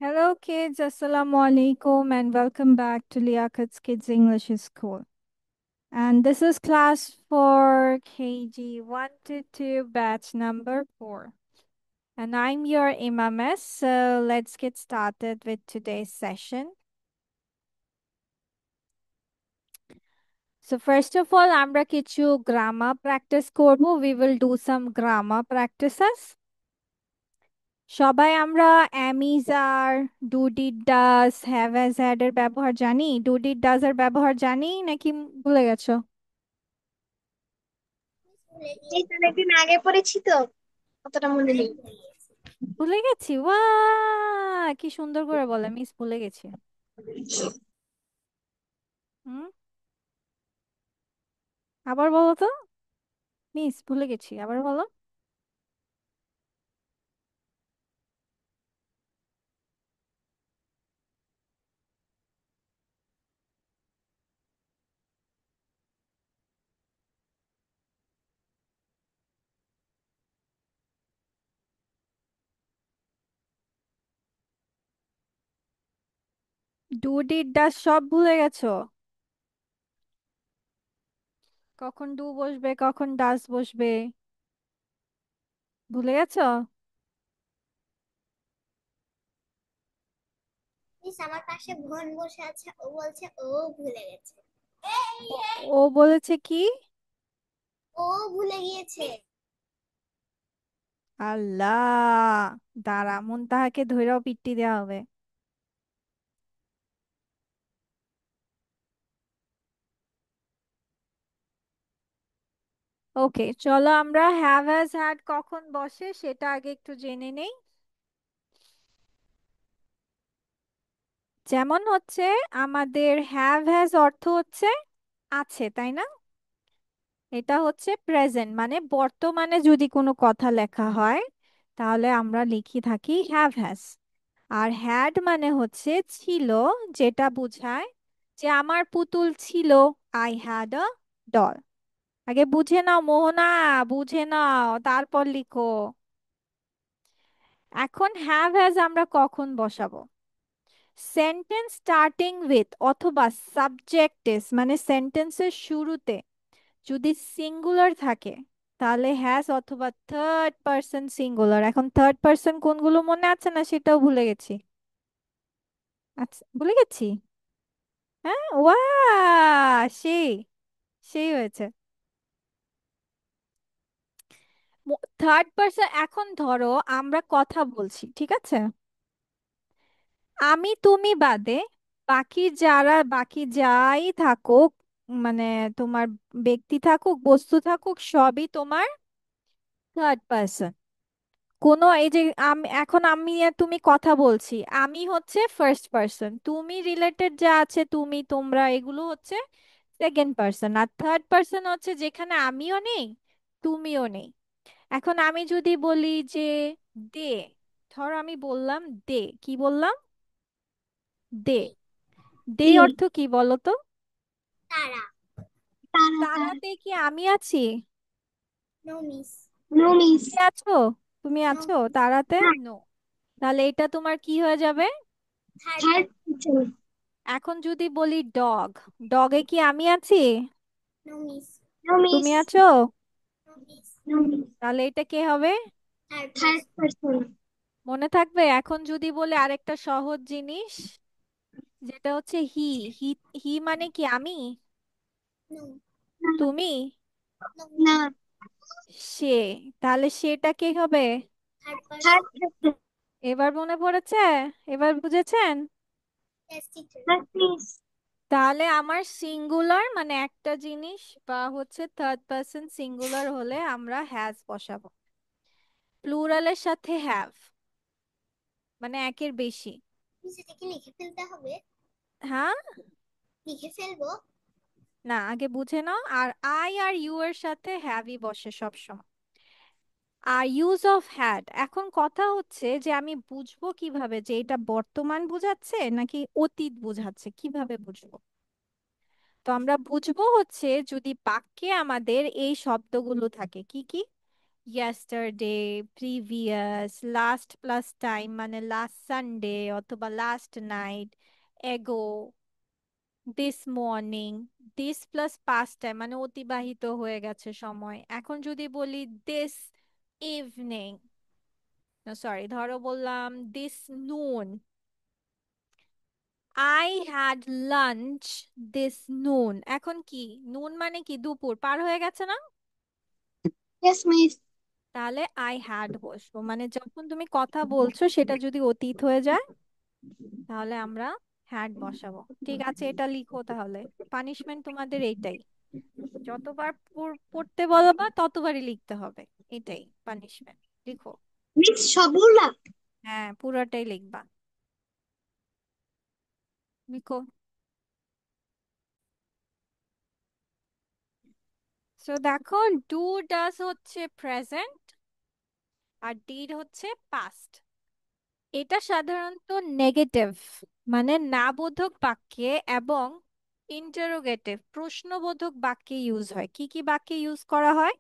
Hello, kids. Assalamu alaikum, and welcome back to Liakat's Kids English School. And this is class for KG 1 to 2, batch number 4. And I'm your Imames. So let's get started with today's session. So first of all, আমরা কিছু grammar practice করব. We will do some grammar practices. সবাই আমরা amidst R do did does have has had এর ব্যবহার জানি, do did does এর ব্যবহার জানি নাকি ভুলে গেছো? এই তো অনেকদিন আগে পড়েছি তো অতটা মনে নেই। ভুলে গেছি, ওয়া কি সুন্দর করে বলে মিস ভুলে গেছি। হুম, আবার বলো তো। মিস ভুলে গেছি, আবার বলো। ডু ডিড ডাজ সব ভুলে গেছো? কখন ডু বসবে কখন ডাজ বসবে ভুলে গেছো? মিস আমার পাশে বোন বসে আছে, ও বলছে ও ভুলে গেছে। ও ও বলেছে কি? ও ভুলে গিয়েছে। আল্লাহ, দাঁড়া মুনতাহাকে ধইরাও পিট্টি দেওয়া হবে। ওকে, চলো আমরা হ্যাভ হ্যাজ হ্যাড কখন বসে সেটা আগে একটু জেনে নেই। যেমন হচ্ছে আমাদের হ্যাভ হ্যাজ অর্থ হচ্ছে আছে, তাই না? এটা হচ্ছে প্রেজেন্ট, মানে বর্তমানে যদি কোনো কথা লেখা হয় তাহলে আমরা লিখি থাকি হ্যাভ হ্যাজ। আর হ্যাড মানে হচ্ছে ছিল, যেটা বোঝায় যে আমার পুতুল ছিল, আই হ্যাড আ ডল। আগে বুঝে নাও মোহনা, বুঝে নাও তারপর লিখো। এখন হ্যাভ হ্যাজ আমরা কখন বসাবো? সেন্টেন্স স্টার্টিং উইথ অথবা সাবজেক্টেস মানে সেন্টেন্সের শুরুতে যদি সিঙ্গুলার থাকে তাহলে হ্যাজ অথবা থার্ড পারসন সিঙ্গুলার। এখন থার্ড পারসন কোনগুলো মনে আছে না সেটাও ভুলে গেছি। আচ্ছা, ভুলে গেছি। হ্যাঁ, ওয়া সেই সেই হয়েছে। থার্ড পারসন, এখন ধরো আমরা কথা বলছি, ঠিক আছে? আমি তুমি বাদে বাকি যাই থাকুক, মানে তোমার ব্যক্তি থাকুক বস্তু থাকুক সবই তোমার থার্ড পারসন। কোনো এই যে আমি আর তুমি কথা বলছি, আমি হচ্ছে ফার্স্ট পারসন, তুমি রিলেটেড যা আছে তুমি তোমরা এগুলো হচ্ছে সেকেন্ড পারসন, আর থার্ড পারসন হচ্ছে যেখানে আমিও নেই তুমিও নেই। এখন আমি যদি বলি যে দে, ধরো আমি বললাম দে, কি বললাম? দে। দে জি। অর্থ কি বলো তো? তারা। তারা তারা। তারাতে কি আমি আছি? No miss. No miss. তুমি আছো? তুমি নো আছো মিস। তারাতে? হ্যাঁ। নো। তাহলে এটা তোমার কি হয়ে যাবে? Third third person. এখন যদি বলি ডগ, ডগে কি আমি আছি? No miss. No miss. তুমি আছো? No miss. No miss. তাহলে এটা কে হবে? Third third person. মনে থাকবে? এখন যদি বলে আরেকটা সহজ জিনিস, যেটা হচ্ছে হি। হি, হি মানে কি আমি? নো। তুমি? না। সে। তাহলে সেটা কে হবে? Third person. Third person. এবার মনে পড়েছে? এবার বুঝেছেন? Yes teacher. হ্যাঁ প্লিজ। তাহলে আমার সিঙ্গুলার মানে একটা জিনিস বা হচ্ছে থার্ড পারসন সিঙ্গুলার হলে আমরা হ্যাজ বসাবো। প্লুরালের সাথে হ্যাভ মানে একের বেশি। মিস এটা কি লিখে ফেলতে হবে? হ্যাঁ, লিখে ফেলবো? না আগে বুঝে নাও। আর আই আর ইউ এর সাথে হ্যাভই বসে সব সময়। আর ইউজ অফ হ্যাড, এখন কথা হচ্ছে যে আমি বুঝবো কিভাবে যে এটা বর্তমান বোঝাচ্ছে নাকি অতীত বোঝাচ্ছে, কিভাবে বুঝবো? তো আমরা বুঝবো হচ্ছে যদি বাক্যে আমাদের এই শব্দগুলো থাকে, কি কি? Yesterday, previous, last plus time মানে লাস্ট সানডে অথবা লাস্ট নাইট, এগো, this morning, this plus past time মানে অতিবাহিত হয়ে গেছে সময়। এখন যদি বলি দিস ইভিনিং, সরি ধরো বললাম দিস নুন, আই হ্যাড লাঞ্চ দিস নুন। এখন কি নুন মানে কি দুপুর পার হয়ে গেছে না? Yes miss. তাহলে আই হ্যাড বসবো, মানে যখন তুমি কথা বলছো সেটা যদি অতীত হয়ে যায় তাহলে আমরা হ্যাড বসাবো। ঠিক আছে, এটা লিখো তাহলে। পানিশমেন্ট তোমাদের এইটাই, যতবার পড়তে বলবা ততবারই লিখতে হবে, এটাই পানিশমেন্ট। লিখো। মিস সবগুলা? হ্যাঁ, পুরাটাই লিখবা। লিখো। সো দেখো, ডু ডাস হচ্ছে প্রেজেন্ট আর ডিড হচ্ছে পাস্ট। এটা সাধারণত নেগেটিভ মানে না বোধক বাক্যে এবং ইন্টারোগেটিভ প্রশ্নবোধক বাক্যে ইউজ হয়। কি কি বাক্যে ইউজ করা হয়?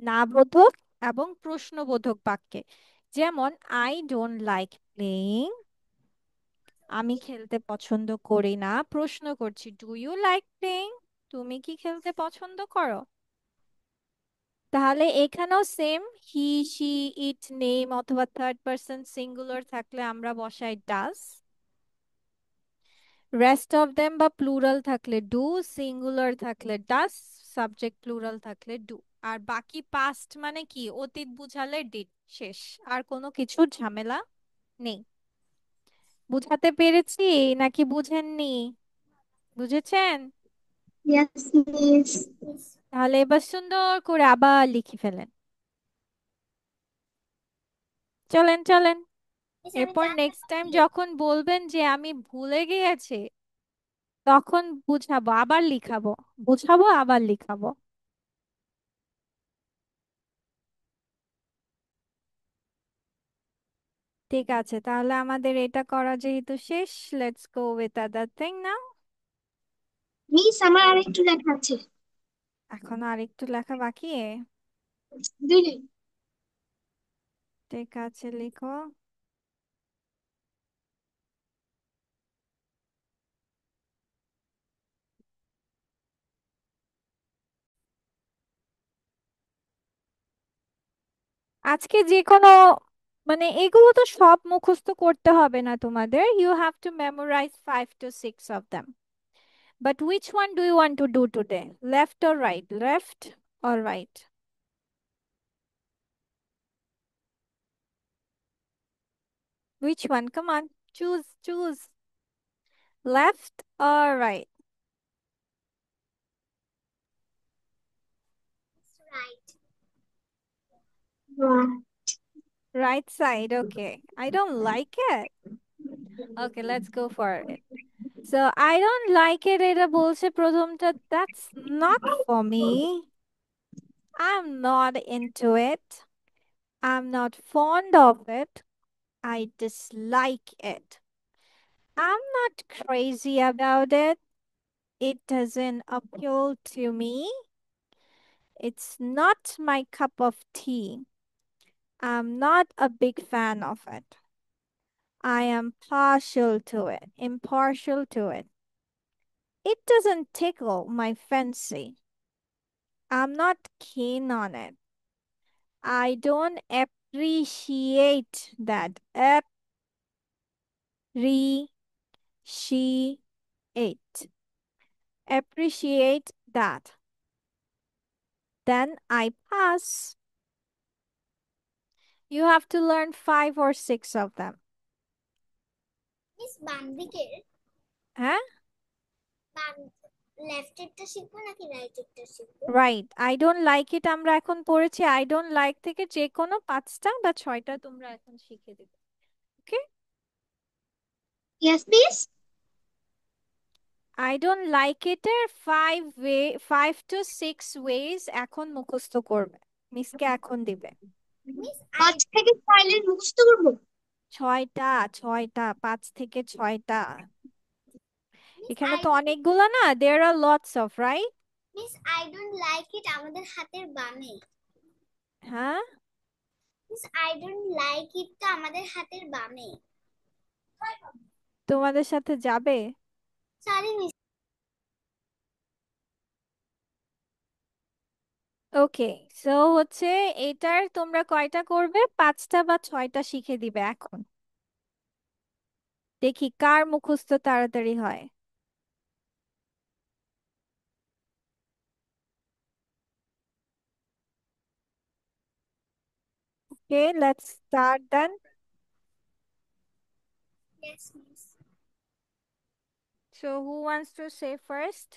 না বোধক এবং প্রশ্নবোধক বাক্যে। যেমন আই ডোন্ট লাইক প্লেইং, আমি খেলতে পছন্দ করি না। প্রশ্ন করছি, ডু ইউ লাইক প্লেইং, তুমি কি খেলতে পছন্দ করো? তাহলে এখানেও same, he, she, it, name অথবা থার্ড পারসন সিঙ্গুলার থাকলে আমরা বসাই ডাস। রেস্ট অফ দেম বা প্লুরাল থাকলে ডু, সিঙ্গুলার থাকলে ডাস, সাবজেক্ট প্লুরাল থাকলে ডু। আর বাকি পাস্ট মানে কি অতীত বুঝালে ডিড। শেষ, আর কোনো কিছু ঝামেলা নেই। বুঝাতে পেরেছি নাকি বুঝেননি? বুঝেছেন? Yes miss. তাহলে এবার সুন্দর করে আবার লিখে ফেলেন। চলেন চলেন। মিস আমি এরপর চারটা নেক্সট টাইম কপি লিখবো। যখন বলবেন যে আমি ভুলে গিয়েছি, তখন বুঝাবো আবার লিখাবো, বুঝাবো আবার লিখাবো। ঠিক আছে, তাহলে আমাদের এটা করা যেহেতু শেষ, let's go with other thing now. Miss আমার আরেকটু লেখা আছে। এখন আর একটু লেখা বাকি। দুই লাইন। ঠিক আছে, লিখো। আজকে যে কোনো, মানে এগুলো তো সব মুখস্থ করতে হবে না তোমাদের, you have to memorise 5 to 6 of them. But which one do you want to do today? Left or right? Left or right? Which one? Come on, choose, choose. Left or right? Right. Right side, okay. I don't like it. Okay, let's go for it. So, I don't like it এটা বলছে প্রথমটা, that's not for me. I'm not into it. I'm not fond of it. I dislike it. I'm not crazy about it. It doesn't appeal to me. It's not my cup of tea. I'm not a big fan of it. I am partial to it, impartial to it. It doesn't tickle my fancy. I'm not keen on it. I don't appreciate that. Appreciate. Appreciate that. Then I pass. You have to learn 5 or 6 of them. Miss বাম দিকের হ্যাঁ, বাম লেফটেরটা শিখবো নাকি রাইটেরটা শিখবো? Right. I don't like ইট আমরা এখন পড়েছি, আই ডোন্ট লাইক থেকে যে কোনো 5টা বা 6টা তোমরা এখন শিখে দেবে। Okay. Yes miss. I don't like it এর 5 to 6 ওয়েজ এখন মুখস্থ করবে, মিসকে এখন দিবে। মিস আই 5 থেকে 6 লাইন মুখস্থ করবো? 6টা, 6টা, 5 থেকে 6টা। মিস এখানে আই তো অনেকগুলো না, there are lots of, right? Miss I don't like it আমাদের হাতের বামে। হ্যাঁ, miss I don't like it তো আমাদের হাতের বামে। তোমাদের সাথে যাবে। Sorry miss. ওকে, সো হচ্ছে এটার তোমরা কয়টা করবে, 5টা বা 6টা শিখে দিবে এখন। দেখি কার মুখস্থ তাড়াতাড়ি হয়। Okay, let's start then. Yes miss. So who wants to say first?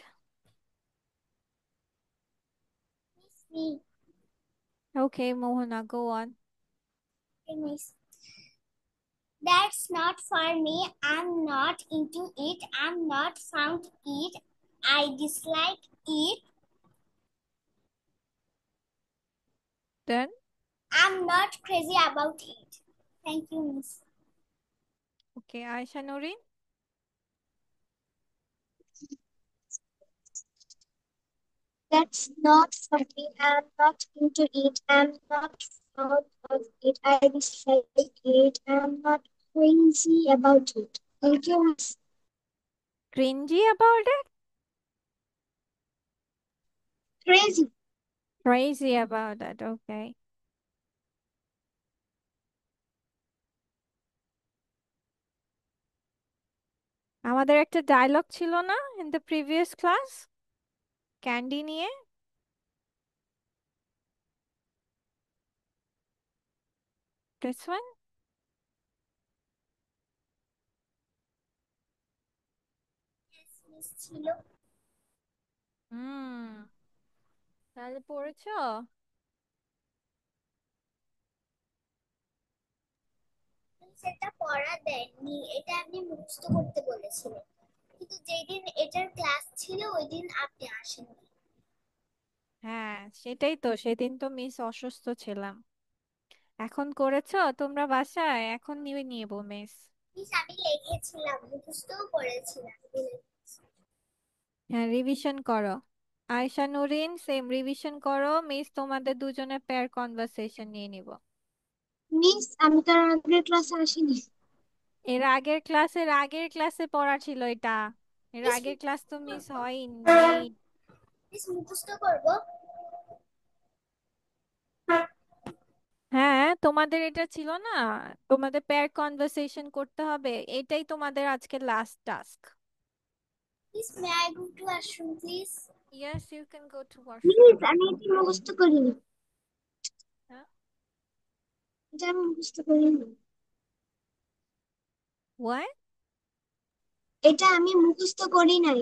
Me. Okay, Mohana, go on. Miss that's not for me. I'm not into it. I'm not found it. I dislike it. দেন। I'm not crazy about it. Thank you, Miss. Okay, Ayesha Nurin. That's not for me. I'm not into it. I'm not fond of it. I dislike it. I'm not crazy about it. Thank you, Miss. Cringy about it? Crazy. Crazy about it, okay. আমাদের একটা dialogue ছিল না in the previous class, candy নিয়ে? This one. Yes, Miss ছিল। হুম, তাহলে পড়েছো? সেটা পড়া দেননি, এটা আপনি মুখস্থ করতে বলেছিলেন, কিন্তু যেদিন এটার ক্লাস ছিল ওই দিন আপনি আসেননি। হ্যাঁ, সেটাই তো, সেদিন তো মিস অসুস্থ ছিলাম। এখন করেছো তোমরা বাসায়? এখন নিয়ে নিবো মিস। মিস আমি লিখেছিলাম, মুখস্থও করেছিলাম, ভুলে গেছি। হ্যাঁ, রিভিশন করো। আয়শা নুরিন, সেম রিভিশন করো। মিস তোমাদের দুজনের পেয়ার কনভারসেশন নিয়ে নিব। মিস আমি তো আর আগের ক্লাসে আসিনি। এর আগের ক্লাসে পড়া ছিল এটা। এর মিস আগের ক্লাস তো মিস হয়নি। মিস মুখস্থ করব। হ্যাঁ, তোমাদের এটা ছিল না, তোমাদের পেয়ার কনভারসেশন করতে হবে, এটাই তোমাদের আজকে last task. Miss may I go to washroom please. Yes, you can go to washroom. Miss আমি এটা মুখস্থ করিনি। হ্যাঁ, এটা আমি মুখস্থ করিনি। ওয়াই? এটা আমি মুখস্থ করি নাই।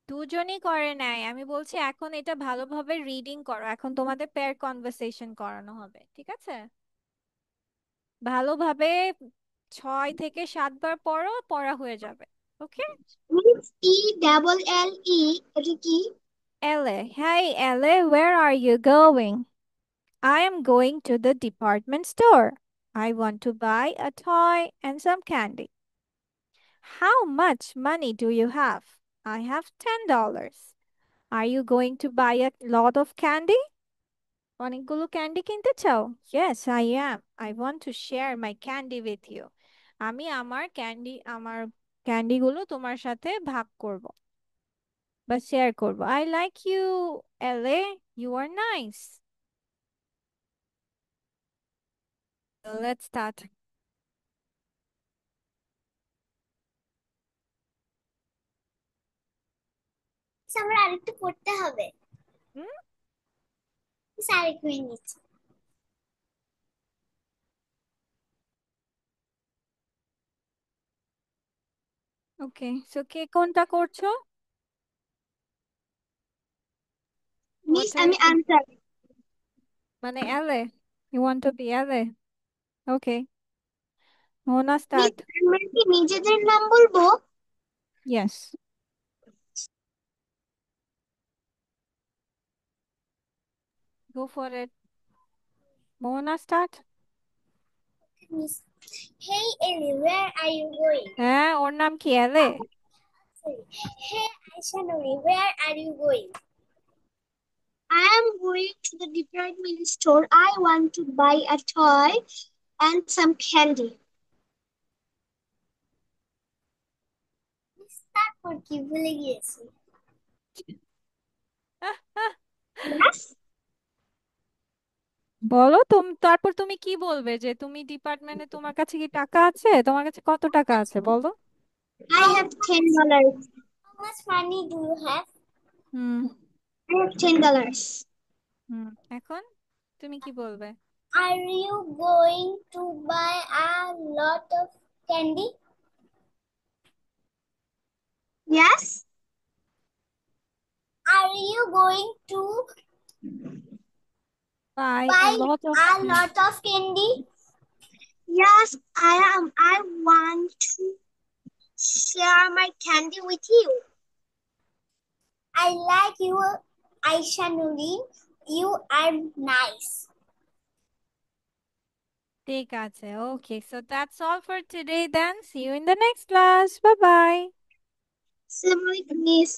দুজনই করে নাই, আমি বলছি এখন এটা ভালোভাবে রিডিং করো, এখন তোমাদের পেয়ার কনভারসেশন করানো হবে, ঠিক আছে? ভালোভাবে 6 থেকে 7 বার পড়ো, পড়া হয়ে যাবে। ওকে। মিস ই ডাবল এল ই, এটা কি? Ellie, hey Ellie, where are you going? I am going to the department store. I want to buy a toy and some candy. How much money do you have? I have $10. Are you going to buy a lot of candy? অনেকগুলো candy কিনতে চাও? Yes, I am. I want to share my candy with you. আমি আমার ক্যান্ডিগুলো তোমার সাথে ভাগ করব বা শেয়ার করব। I like you, Ellie. You are nice. Let's start. Miss আমার আরেকটু পড়তে হবে। Hmm? মিস আরেক মিনিট। Okay, so কে কোনটা করছো? মিস What are আমি you? আনসার। মানে Ellie? You want to be Ellie? Okay. Mona, miss start. আমরা কি নিজেদের নাম বলবো? Yes. Go for it. Mona, start. Miss hey Ellie where are you going? হ্যাঁ, ওর নাম কি Ellie? Sorry. Hey Aisha Nuri, where are you going? I am going to the department store. I want to buy a toy and some candy. তারপর কি ভুলে গিয়েছি? Yes, বলো তুমি, তারপর তুমি কি বলবে যে তুমি ডিপার্টমেন্টে, তোমার কাছে কি টাকা আছে? তোমার কাছে কত টাকা আছে বলো? I have $10. How much money do you have? Hmm. I have $10. হুম, এখন তুমি কি বলবে? Are you going to buy a lot of candy? Yes. Are you going to buy a buy lot of a lot of candy? Yes, I am. I want to share my candy with you. I like you, Aisha Nureen. You are nice. ঠিক আছে, okay, so that's all for today then, see you in the next class, bye bye. Assalamualaikum, Miss.